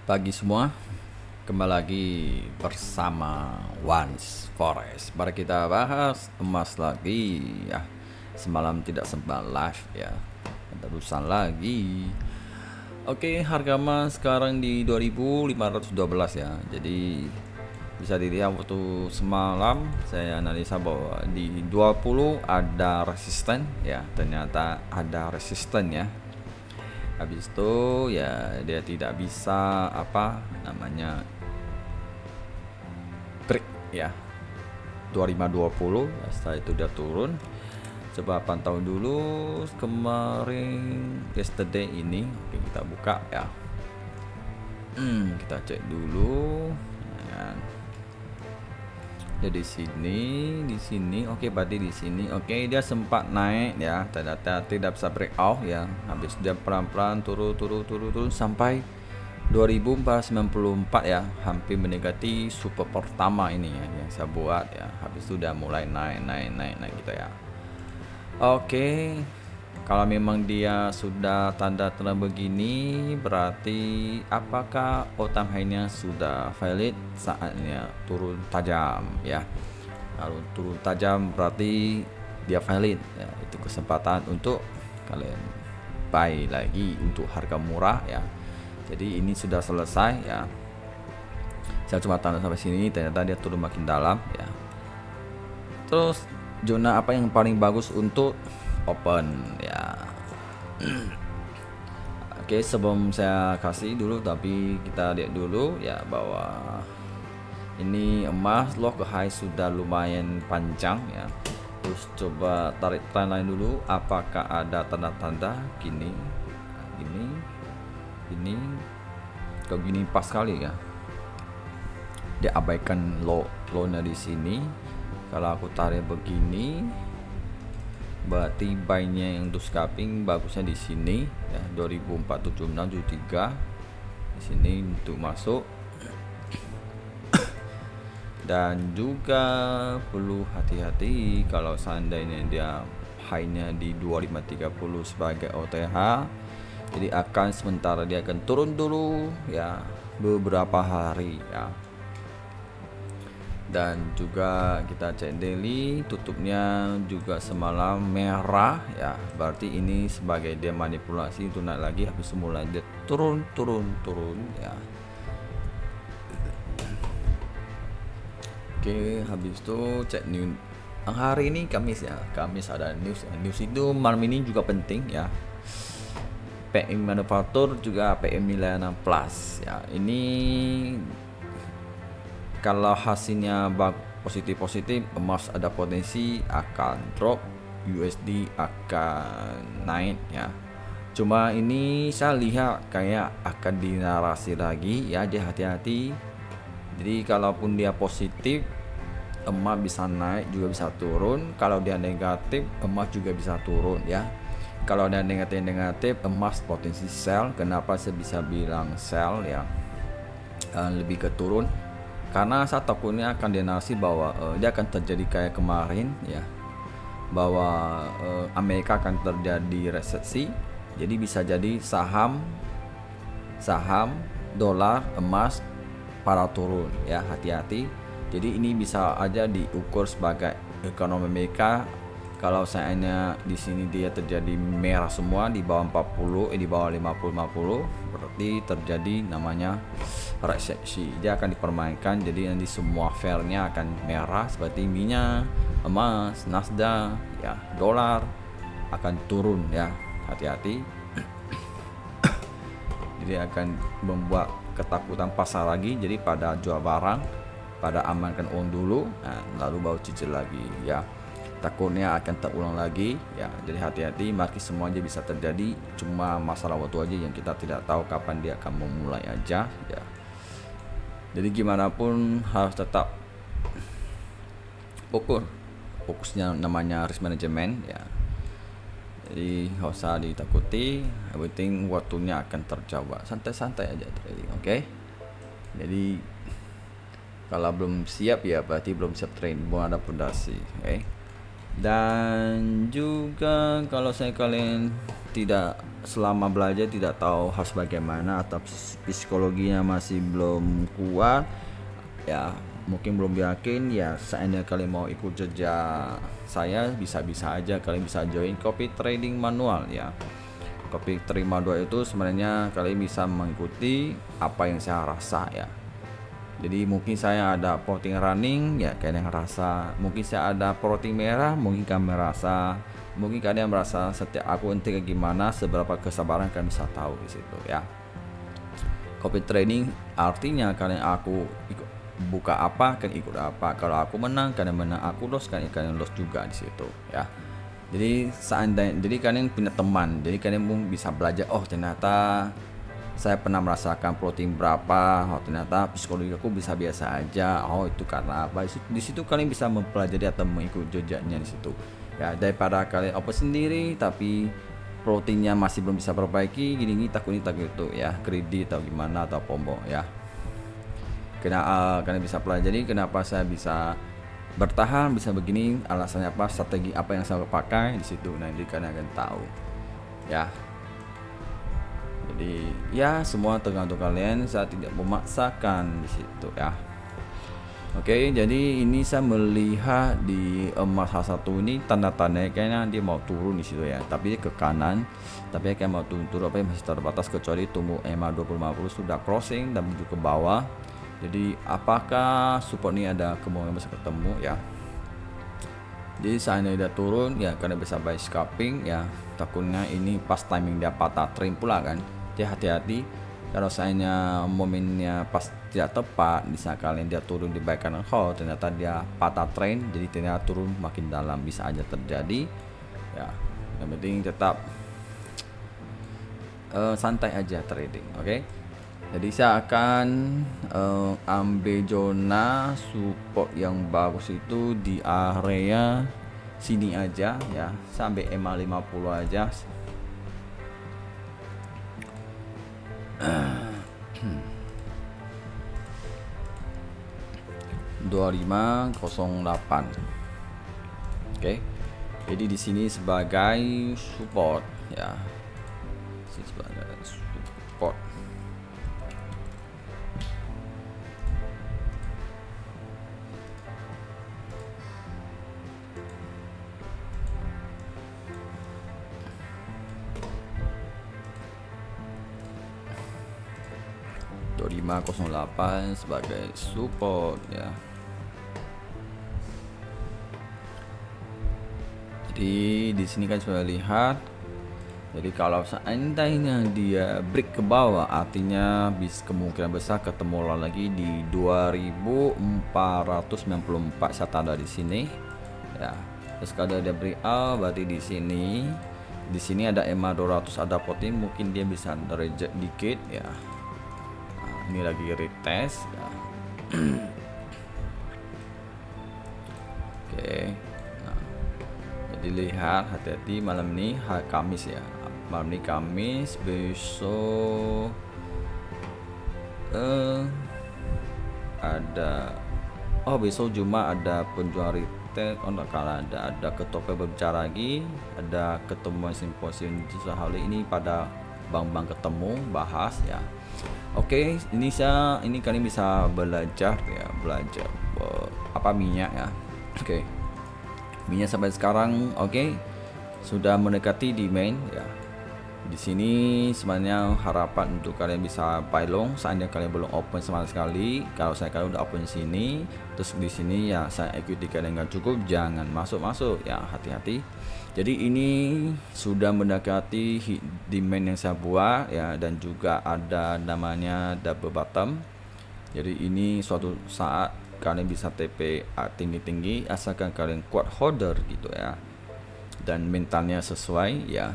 Pagi semua, kembali lagi bersama Once Forest. Mari kita bahas emas lagi ya. Semalam tidak sempat live ya, terusan lagi. Oke, harga emas sekarang di 2512 ya. Jadi bisa dilihat waktu semalam saya analisa bahwa di 20 ada resisten ya. Ternyata ada resisten ya. Habis itu ya dia tidak bisa apa namanya break ya 2520 ya, setelah itu dia turun. Coba pantau dulu kemarin yesterday ini. Oke, kita buka ya. Kita cek dulu ya. Dia di sini, oke, berarti di sini, oke, dia sempat naik ya, ternyata tidak bisa break out ya, habis dia pelan-pelan turun sampai 2494 ya, hampir mendekati super pertama ini ya, yang saya buat ya, habis itu udah mulai naik gitu ya. Oke, kalau memang dia sudah tanda-tanda begini, berarti apakah all-time high-nya sudah valid, saatnya turun tajam ya. Kalau turun tajam berarti dia valid ya, itu kesempatan untuk kalian buy lagi untuk harga murah ya. Jadi ini sudah selesai ya. Saya cuma tanda sampai sini, ternyata dia turun makin dalam ya. Terus zona apa yang paling bagus untuk open ya. Oke, sebelum saya kasih dulu, tapi kita lihat dulu ya bahwa ini emas low ke high sudah lumayan panjang ya. Terus coba tarik trendline dulu, apakah ada tanda-tanda gini, ini kalau gini pas kali ya. Dia abaikan low-nya di sini. Kalau aku tarik begini, berarti buy-nya yang untuk scalping bagusnya di sini ya, 247673 di sini untuk masuk. Dan juga perlu hati-hati kalau seandainya dia high-nya di 2530 sebagai OTH, jadi akan sementara dia akan turun dulu ya beberapa hari ya. Dan juga kita cek daily, tutupnya juga semalam merah ya, berarti ini sebagai dia manipulasi untuk naik lagi, habis semula dia turun ya. Oke, habis itu cek news. Hari ini Kamis ya, Kamis ada news. News itu malam ini juga penting ya. PM Manufaktur juga PM Milana Plus ya. Ini kalau hasilnya positif, emas ada potensi akan drop, USD akan naik ya. Cuma ini saya lihat kayak akan dinarasi lagi ya, dia hati-hati. Jadi kalaupun dia positif, emas bisa naik juga bisa turun. Kalau dia negatif, emas juga bisa turun ya. Kalau dia negatif, emas potensi sell. Kenapa saya bisa bilang sell ya, lebih ke turun, karena saya takutnya akan dinarasi bahwa dia akan terjadi kayak kemarin ya, bahwa Amerika akan terjadi resesi. Jadi bisa jadi saham, dolar, emas para turun ya, hati-hati. Jadi ini bisa aja diukur sebagai ekonomi Amerika. Kalau seandainya di sini dia terjadi merah semua di bawah 40, di bawah 50, berarti terjadi namanya resesi. Dia akan dipermainkan, jadi nanti semua fairnya akan merah seperti minyak, emas, Nasdaq, ya, dolar akan turun ya. Hati-hati. Jadi akan membuat ketakutan pasar lagi. Jadi pada jual barang, pada amankan uang dulu, lalu baru cicil lagi ya. Takutnya akan terulang lagi ya. Jadi hati-hati, market semuanya bisa terjadi, cuma masalah waktu aja yang kita tidak tahu kapan dia akan memulai aja ya. Jadi gimana pun harus tetap fokusnya namanya risk management ya. Jadi nggak usah ditakuti, everything waktunya akan terjawab, santai-santai aja trading, oke? Jadi kalau belum siap ya berarti belum siap trading, belum ada fondasi, oke? Dan juga kalau saya kalian tidak selama belajar tidak tahu harus bagaimana atau psikologinya masih belum kuat ya, mungkin belum yakin ya, seandainya kalian mau ikut jejak saya, bisa-bisa aja kalian bisa join copy trading manual ya. Copy trading manual itu sebenarnya kalian bisa mengikuti apa yang saya rasa ya. Jadi mungkin saya ada protein running ya, kalian ngerasa. Mungkin saya ada protein merah, mungkin kalian merasa. Mungkin kalian merasa setiap aku nanti kayak gimana, seberapa kesabaran kalian bisa tahu di situ ya. Copy trading artinya kalian aku ikut buka apa kan ikut apa. Kalau aku menang kalian menang, aku loss kalian loss juga di situ ya. Jadi seandainya, jadi kalian punya teman, jadi kalian mungkin bisa belajar. Oh ternyata saya pernah merasakan protein berapa. Oh ternyata psikologi aku bisa biasa aja. Oh itu karena apa? Di situ kalian bisa mempelajari atau mengikut jejaknya di situ. Ya daripada kalian open sendiri tapi proteinnya masih belum bisa perbaiki, gini takut ini takut itu ya, kredit atau gimana atau pombo ya. Kalian bisa pelajari kenapa saya bisa bertahan, bisa begini, alasannya apa, strategi apa yang saya pakai di situ. Nanti kalian akan tahu ya. Jadi ya semua tergantung kalian, saya tidak memaksakan di situ ya. Oke, jadi ini saya melihat di emas H1 ini tanda-tanda kayaknya dia mau turun di situ ya, tapi ke kanan, tapi kayak mau turun apa masih terbatas kecuali tumbuh EMA 2050 sudah crossing dan menuju ke bawah. Jadi apakah support ini ada kemungkinan bisa ketemu ya. Jadi seandainya dia turun ya kalian bisa buy scalping ya, takutnya ini pas timing dia patah trend pula kan. Jadi hati-hati kalau seandainya momennya pas tidak tepat, bisa kalian dia turun di buy kanan hold, ternyata dia patah trend, jadi ternyata turun makin dalam, bisa aja terjadi ya. Yang penting tetap santai aja trading, oke? Jadi saya akan ambil zona support yang bagus itu di area sini aja ya, sampai EMA 50 aja. 2508. Oke. Jadi di sini sebagai support ya. Sini sebagai support. Do 508 sebagai support ya. Jadi di sini kan sudah lihat. Jadi kalau seandainya dia break ke bawah, artinya bisa kemungkinan besar ketemu lagi di 2494 saya tanda di sini. Ya. Terus kalau dia break out berarti di sini ada EMA 200 ada potin, mungkin dia bisa reject dikit ya. Nah, ini lagi retest ya. Oke. Dilihat hati-hati malam ini hari Kamis ya, malam ini Kamis, besok ada besok Jumat ada penjual retail kalau ada ketua berbicara lagi, ada ketemuan simposium hal ini pada bank-bank ketemu bahas ya. Oke, ini kalian bisa belajar ya, apa minyak ya. Oke. Minyak sampai sekarang sudah mendekati demand ya. Di sini sebenarnya harapan untuk kalian bisa buy long, seandainya kalian belum open sama sekali. Kalau saya kalian udah open sini, terus di sini ya saya ikuti kalian nggak cukup, jangan masuk ya, hati-hati. Jadi ini sudah mendekati demand yang saya buat ya, dan juga ada namanya double bottom. Jadi ini suatu saat kalian bisa TP tinggi-tinggi asalkan kalian kuat holder gitu ya, dan mentalnya sesuai ya.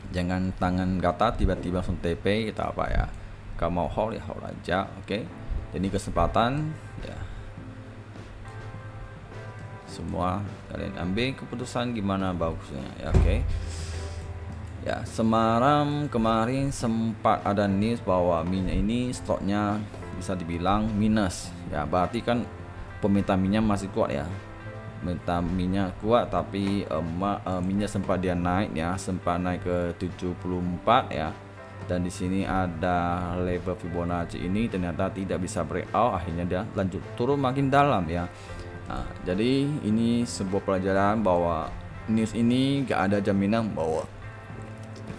Jangan tangan gatal tiba-tiba langsung TP kita apa ya. Kalau mau hold ya hold aja, oke. Jadi kesempatan ya, semua kalian ambil keputusan gimana bagusnya ya, oke. Ya, semalam kemarin sempat ada news bahwa minyak ini stoknya bisa dibilang minus ya, berarti kan permintaan minyak masih kuat ya. minta minyak kuat, tapi minyak sempat dia naik ya, sempat naik ke 74 ya. Dan di sini ada level Fibonacci ini ternyata tidak bisa breakout, akhirnya dia lanjut turun makin dalam ya. Nah, jadi ini sebuah pelajaran bahwa news ini gak ada jaminan bahwa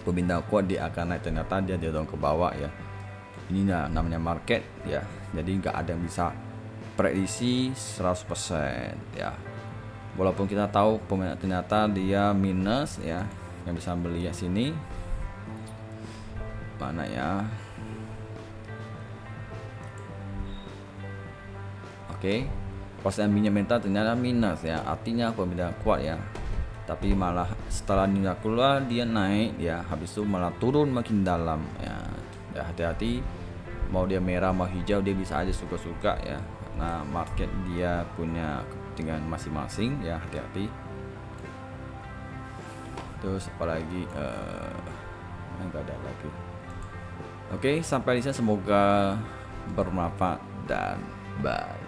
pembinaan kuat dia akan naik, ternyata dia dorong ke bawah ya. Ini namanya market ya, jadi gak ada yang bisa prediksi 100% ya. Walaupun kita tahu ternyata dia minus ya, yang bisa melihat sini mana ya. Oke, pas minyak mentah ternyata minus ya, artinya pembinaan kuat ya. Tapi malah setelah minyak keluar dia naik ya, habis itu malah turun makin dalam ya. Ya hati-hati, mau dia merah mau hijau dia bisa aja suka-suka ya. Nah, market dia punya kepentingan masing-masing ya, hati-hati. Terus apalagi enggak ada lagi. Oke, sampai di sini semoga bermanfaat dan bye.